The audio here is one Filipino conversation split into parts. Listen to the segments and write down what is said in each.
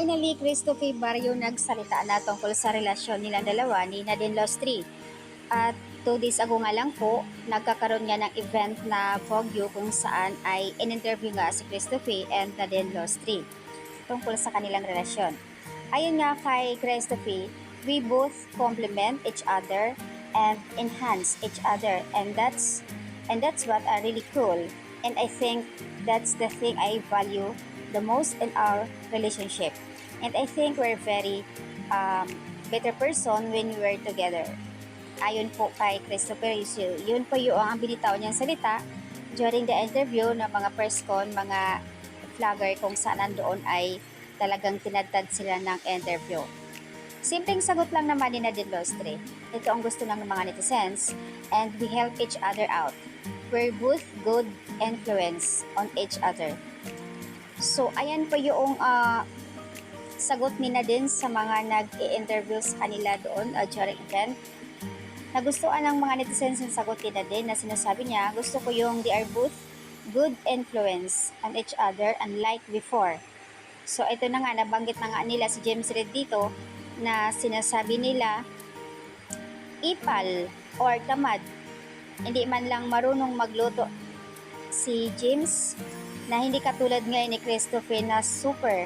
Finally, Christopher Barrio nagsalita na tungkol sa relasyon nilang dalawa ni Nadine Lostri. At 2 days ago nga lang po, nagkakaroon nga ng event na Vogue kung saan ay in-interview nga si Christopher and Nadine Lostri tungkol sa kanilang relasyon. Ayon nga kay Christopher, we both complement each other and enhance each other, and that's what are really cool. And I think that's the thing I value the most in our relationship. And I think we're very better person when we were together. Ayon po kay Christopher Rizzo, yun po yung ang binitaw niyang salita during the interview ng mga press con, mga vlogger kung saan nandoon ay talagang tinadtad sila ng interview. Simpleng sagot lang naman ni Nadine Lostre. Ito ang gusto ng mga netizens, and we help each other out. We're both good influence on each other. So, ayan po yung sagot ni Nadine sa mga nag-i-interview sa kanila doon during event. Nagustuhan ng mga netizens yung sagot ni Nadine na sinasabi niya, gusto ko yung they are both good influence on each other unlike before. So, ito na nga, nabanggit na nga nila si James Reid dito na sinasabi nila ipal or tamad. Hindi man lang marunong magluto si James na hindi katulad ngayon ni Christopher na super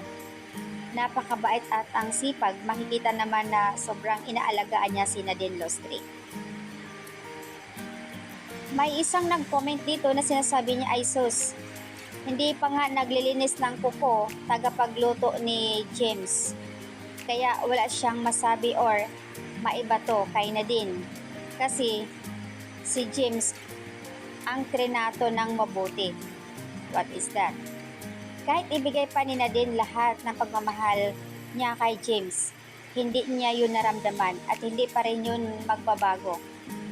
napakabait at ang sipag. Makikita naman na sobrang inaalagaan niya si Nadine Lostre. May isang nag-comment dito na sinasabi niya ay sus, hindi pa nga naglilinis ng kuko tagapagluto ni James. Kaya wala siyang masabi or maiba to kay Nadine. Kasi si James ang trinato ng mabuti. What is that? Kahit ibigay pa ni Nadine lahat ng pagmamahal niya kay James, hindi niya yun naramdaman at hindi pa rin yun magbabago.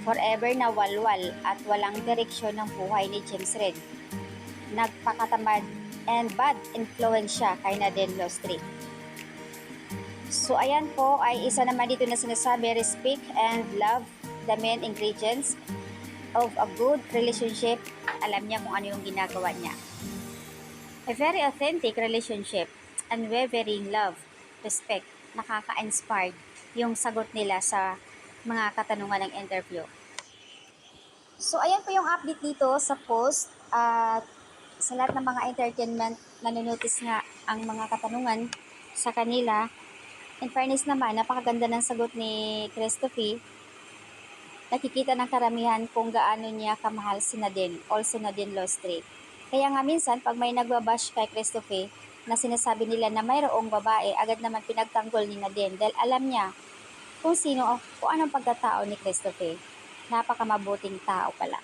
Forever na walwal at walang direksyon ng buhay ni James Reid. Nagpakatamad and bad influence siya kay Nadine Lostre. So ayan po ay isa naman dito na sinasabi, respect and love the main ingredients of a good relationship. Alam niya kung ano yung ginagawa niya. A very authentic relationship, unwavering love, respect, nakaka-inspired yung sagot nila sa mga katanungan ng interview. So ayan po yung update dito sa post at sa lahat ng mga entertainment nanonotice nga ang mga katanungan sa kanila. In fairness naman, napakaganda ng sagot ni Christopher. Nakikita ng karamihan kung gaano niya kamahal si Nadine, also Nadine Lostre. Kaya nga minsan, pag may nagbabash kay Christopher, na sinasabi nila na mayroong babae, agad naman pinagtanggol ni Nadine dahil alam niya kung anong pagkatao ni Christopher. Napakamabuting tao pala.